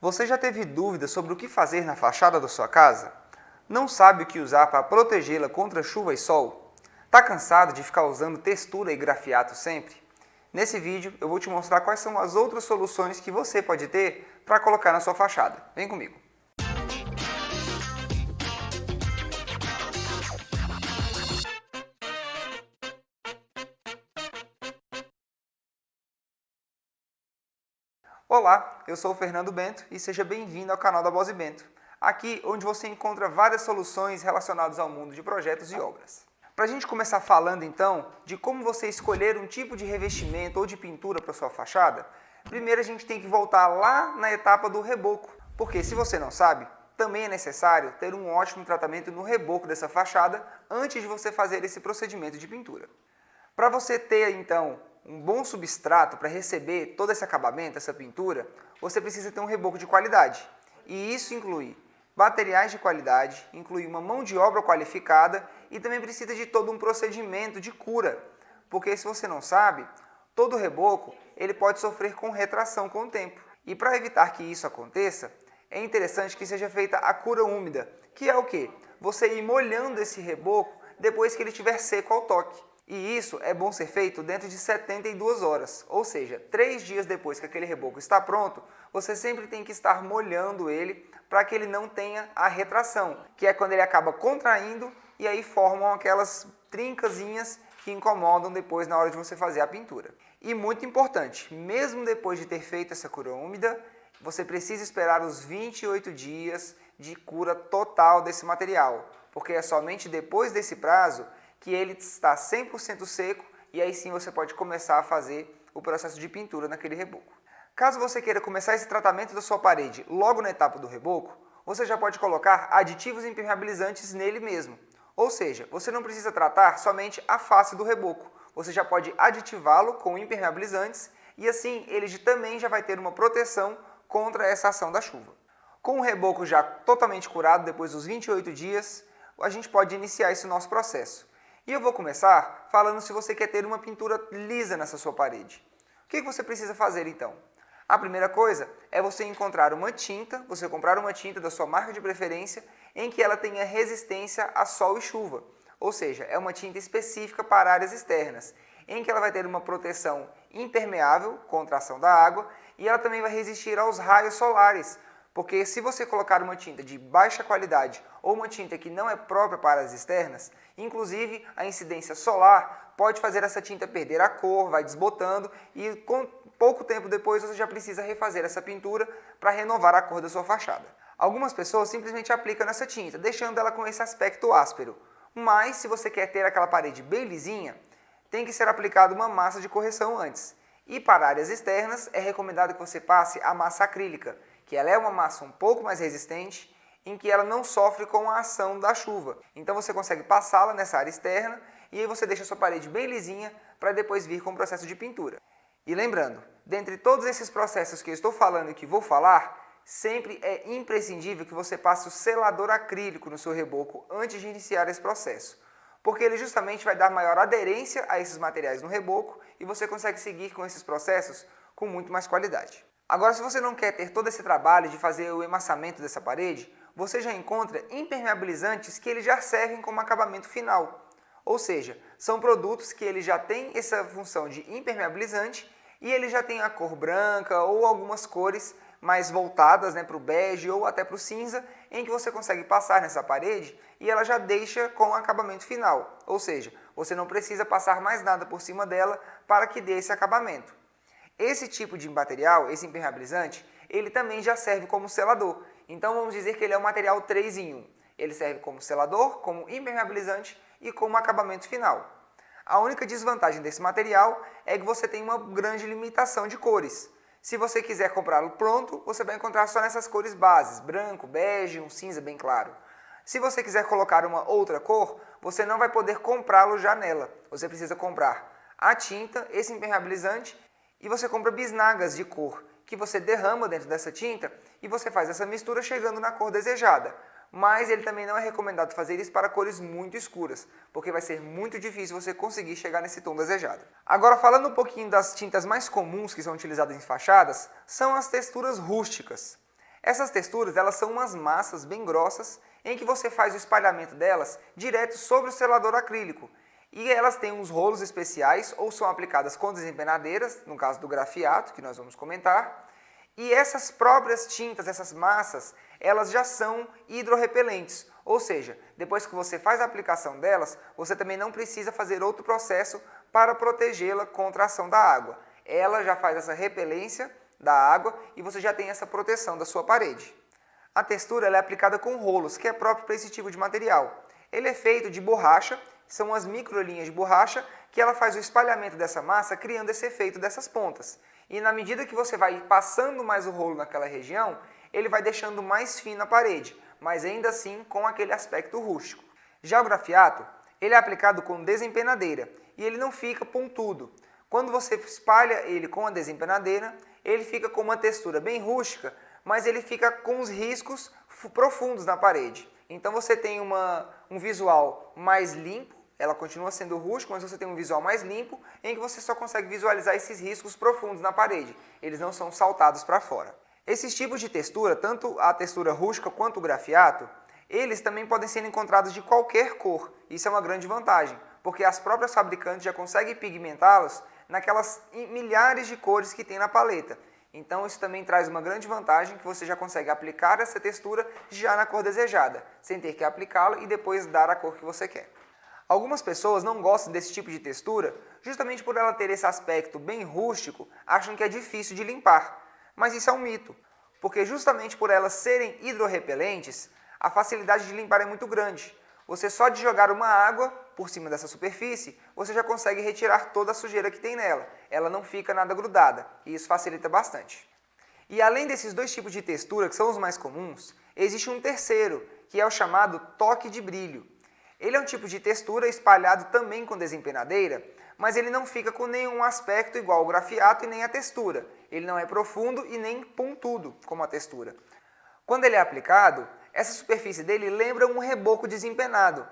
Você já teve dúvidas sobre o que fazer na fachada da sua casa? Não sabe o que usar para protegê-la contra chuva e sol? Está cansado de ficar usando textura e grafiato sempre? Nesse vídeo eu vou te mostrar quais são as outras soluções que você pode ter para colocar na sua fachada. Vem comigo! Olá, eu sou o Fernando Bento e seja bem-vindo ao canal da Bosi Bento, aqui onde você encontra várias soluções relacionadas ao mundo de projetos e obras. Para a gente começar falando então de como você escolher um tipo de revestimento ou de pintura para sua fachada, primeiro a gente tem que voltar lá na etapa do reboco, porque se você não sabe, também é necessário ter um ótimo tratamento no reboco dessa fachada antes de você fazer esse procedimento de pintura. Para você ter então um bom substrato para receber todo esse acabamento, essa pintura, você precisa ter um reboco de qualidade. E isso inclui materiais de qualidade, inclui uma mão de obra qualificada e também precisa de todo um procedimento de cura. Porque se você não sabe, todo reboco ele pode sofrer com retração com o tempo. E para evitar que isso aconteça, é interessante que seja feita a cura úmida, que é o quê? Você ir molhando esse reboco depois que ele estiver seco ao toque. E isso é bom ser feito dentro de 72 horas, ou seja, 3 dias depois que aquele reboco está pronto, você sempre tem que estar molhando ele para que ele não tenha a retração, que é quando ele acaba contraindo e aí formam aquelas trincazinhas que incomodam depois na hora de você fazer a pintura. E muito importante, mesmo depois de ter feito essa cura úmida, você precisa esperar os 28 dias de cura total desse material, porque é somente depois desse prazo que ele está 100% seco e aí sim você pode começar a fazer o processo de pintura naquele reboco. Caso você queira começar esse tratamento da sua parede logo na etapa do reboco, você já pode colocar aditivos impermeabilizantes nele mesmo. Ou seja, você não precisa tratar somente a face do reboco, você já pode aditivá-lo com impermeabilizantes e assim ele também já vai ter uma proteção contra essa ação da chuva. Com o reboco já totalmente curado depois dos 28 dias, a gente pode iniciar esse nosso processo. E eu vou começar falando se você quer ter uma pintura lisa nessa sua parede. O que você precisa fazer então? A primeira coisa é você encontrar uma tinta, você comprar uma tinta da sua marca de preferência em que ela tenha resistência a sol e chuva. Ou seja, é uma tinta específica para áreas externas, em que ela vai ter uma proteção impermeável contra a ação da água e ela também vai resistir aos raios solares. Porque se você colocar uma tinta de baixa qualidade ou uma tinta que não é própria para as externas, inclusive a incidência solar pode fazer essa tinta perder a cor, vai desbotando e com pouco tempo depois você já precisa refazer essa pintura para renovar a cor da sua fachada. Algumas pessoas simplesmente aplicam essa tinta, deixando ela com esse aspecto áspero. Mas se você quer ter aquela parede bem lisinha, tem que ser aplicada uma massa de correção antes. E para áreas externas é recomendado que você passe a massa acrílica, que ela é uma massa um pouco mais resistente, em que ela não sofre com a ação da chuva. Então você consegue passá-la nessa área externa e aí você deixa a sua parede bem lisinha para depois vir com o processo de pintura. E lembrando, dentre todos esses processos que eu estou falando e que vou falar, sempre é imprescindível que você passe o selador acrílico no seu reboco antes de iniciar esse processo, porque ele justamente vai dar maior aderência a esses materiais no reboco e você consegue seguir com esses processos com muito mais qualidade. Agora, se você não quer ter todo esse trabalho de fazer o emassamento dessa parede, você já encontra impermeabilizantes que eles já servem como acabamento final. Ou seja, são produtos que eles já têm essa função de impermeabilizante e ele já tem a cor branca ou algumas cores mais voltadas para o bege ou até para o cinza, em que você consegue passar nessa parede e ela já deixa com o acabamento final. Ou seja, você não precisa passar mais nada por cima dela para que dê esse acabamento. Esse tipo de material, esse impermeabilizante, ele também já serve como selador. Então vamos dizer que ele é um material 3 em 1. Ele serve como selador, como impermeabilizante e como acabamento final. A única desvantagem desse material é que você tem uma grande limitação de cores. Se você quiser comprá-lo pronto, você vai encontrar só nessas cores bases, branco, bege, um cinza bem claro. Se você quiser colocar uma outra cor, você não vai poder comprá-lo já nela. Você precisa comprar a tinta, esse impermeabilizante, e você compra bisnagas de cor, que você derrama dentro dessa tinta e você faz essa mistura chegando na cor desejada. Mas ele também não é recomendado fazer isso para cores muito escuras, porque vai ser muito difícil você conseguir chegar nesse tom desejado. Agora, falando um pouquinho das tintas mais comuns que são utilizadas em fachadas, são as texturas rústicas. Essas texturas elas são umas massas bem grossas em que você faz o espalhamento delas direto sobre o selador acrílico. E elas têm uns rolos especiais ou são aplicadas com desempenadeiras, no caso do grafiato, que nós vamos comentar. E essas próprias tintas, essas massas, elas já são hidrorrepelentes. Ou seja, depois que você faz a aplicação delas, você também não precisa fazer outro processo para protegê-la contra a ação da água. Ela já faz essa repelência da água e você já tem essa proteção da sua parede. A textura ela é aplicada com rolos, que é próprio para esse tipo de material. Ele é feito de borracha, são as microlinhas de borracha, que ela faz o espalhamento dessa massa, criando esse efeito dessas pontas. E na medida que você vai passando mais o rolo naquela região, ele vai deixando mais fina a parede, mas ainda assim com aquele aspecto rústico. Já o grafiato, ele é aplicado com desempenadeira e ele não fica pontudo. Quando você espalha ele com a desempenadeira, ele fica com uma textura bem rústica, mas ele fica com os riscos profundos na parede. Então você tem um visual mais limpo, ela continua sendo rústica, mas você tem um visual mais limpo, em que você só consegue visualizar esses riscos profundos na parede. Eles não são saltados para fora. Esses tipos de textura, tanto a textura rústica quanto o grafiato, eles também podem ser encontrados de qualquer cor. Isso é uma grande vantagem, porque as próprias fabricantes já conseguem pigmentá-los naquelas milhares de cores que tem na paleta. Então isso também traz uma grande vantagem, que você já consegue aplicar essa textura já na cor desejada, sem ter que aplicá-la e depois dar a cor que você quer. Algumas pessoas não gostam desse tipo de textura, justamente por ela ter esse aspecto bem rústico, acham que é difícil de limpar. Mas isso é um mito, porque justamente por elas serem hidrorrepelentes, a facilidade de limpar é muito grande. Você só de jogar uma água por cima dessa superfície, você já consegue retirar toda a sujeira que tem nela. Ela não fica nada grudada, e isso facilita bastante. E além desses dois tipos de textura, que são os mais comuns, existe um terceiro, que é o chamado toque de brilho. Ele é um tipo de textura espalhado também com desempenadeira, mas ele não fica com nenhum aspecto igual ao grafiato e nem a textura. Ele não é profundo e nem pontudo, como a textura. Quando ele é aplicado, essa superfície dele lembra um reboco desempenado,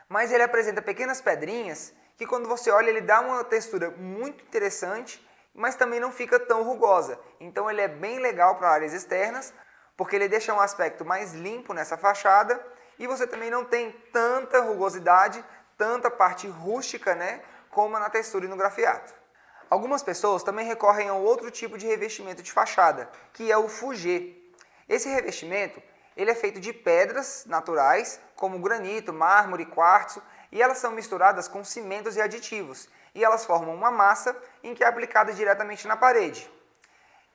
mas ele apresenta pequenas pedrinhas que quando você olha ele dá uma textura muito interessante, mas também não fica tão rugosa. Então ele é bem legal para áreas externas, porque ele deixa um aspecto mais limpo nessa fachada e você também não tem tanta rugosidade, tanta parte rústica, como na textura e no grafiato. Algumas pessoas também recorrem a outro tipo de revestimento de fachada, que é o fugê. Esse revestimento ele é feito de pedras naturais, como granito, mármore, quartzo, e elas são misturadas com cimentos e aditivos, e elas formam uma massa em que é aplicada diretamente na parede.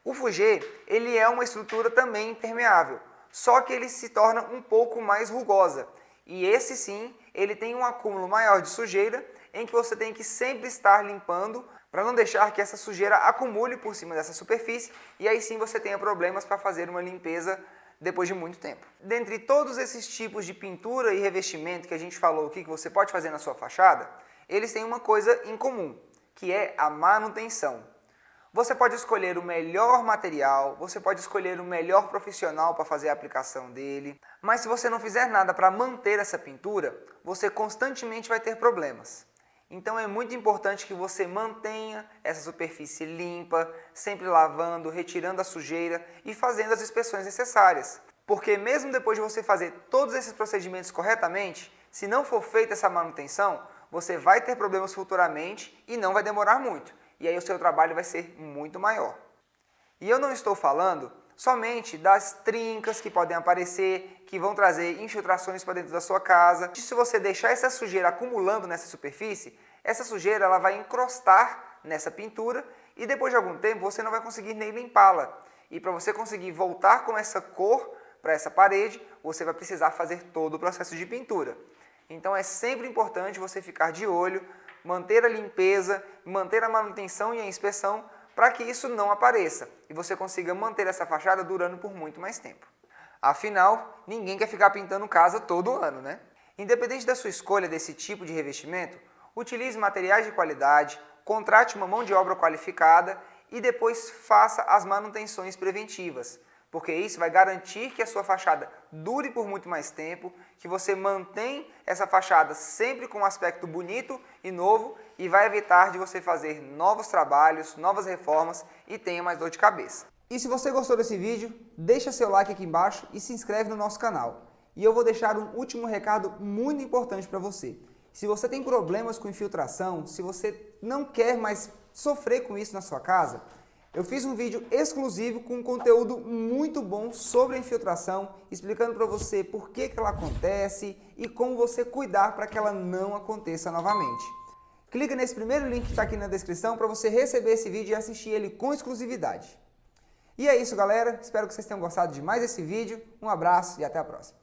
O fugê ele é uma estrutura também impermeável, só que ele se torna um pouco mais rugosa, e esse sim, ele tem um acúmulo maior de sujeira, em que você tem que sempre estar limpando, para não deixar que essa sujeira acumule por cima dessa superfície, e aí sim você tenha problemas para fazer uma limpeza depois de muito tempo. Dentre todos esses tipos de pintura e revestimento que a gente falou aqui que você pode fazer na sua fachada, eles têm uma coisa em comum, que é a manutenção. Você pode escolher o melhor material, você pode escolher o melhor profissional para fazer a aplicação dele, mas se você não fizer nada para manter essa pintura, você constantemente vai ter problemas. Então é muito importante que você mantenha essa superfície limpa, sempre lavando, retirando a sujeira e fazendo as inspeções necessárias. Porque mesmo depois de você fazer todos esses procedimentos corretamente, se não for feita essa manutenção, você vai ter problemas futuramente e não vai demorar muito. E aí o seu trabalho vai ser muito maior. E eu não estou falando somente das trincas que podem aparecer, que vão trazer infiltrações para dentro da sua casa. E se você deixar essa sujeira acumulando nessa superfície, essa sujeira ela vai encrostar nessa pintura e depois de algum tempo você não vai conseguir nem limpá-la. E para você conseguir voltar com essa cor para essa parede, você vai precisar fazer todo o processo de pintura. Então é sempre importante você ficar de olho, manter a limpeza, manter a manutenção e a inspeção para que isso não apareça e você consiga manter essa fachada durando por muito mais tempo. Afinal, ninguém quer ficar pintando casa todo ano, né? Independente da sua escolha desse tipo de revestimento, utilize materiais de qualidade, contrate uma mão de obra qualificada e depois faça as manutenções preventivas, porque isso vai garantir que a sua fachada dure por muito mais tempo, que você mantém essa fachada sempre com um aspecto bonito e novo e vai evitar de você fazer novos trabalhos, novas reformas e tenha mais dor de cabeça. E se você gostou desse vídeo, deixa seu like aqui embaixo e se inscreve no nosso canal. E eu vou deixar um último recado muito importante para você. Se você tem problemas com infiltração, se você não quer mais sofrer com isso na sua casa, eu fiz um vídeo exclusivo com um conteúdo muito bom sobre a infiltração, explicando para você por que ela acontece e como você cuidar para que ela não aconteça novamente. Clica nesse primeiro link que está aqui na descrição para você receber esse vídeo e assistir ele com exclusividade. E é isso, galera. Espero que vocês tenham gostado de mais esse vídeo. Um abraço e até a próxima.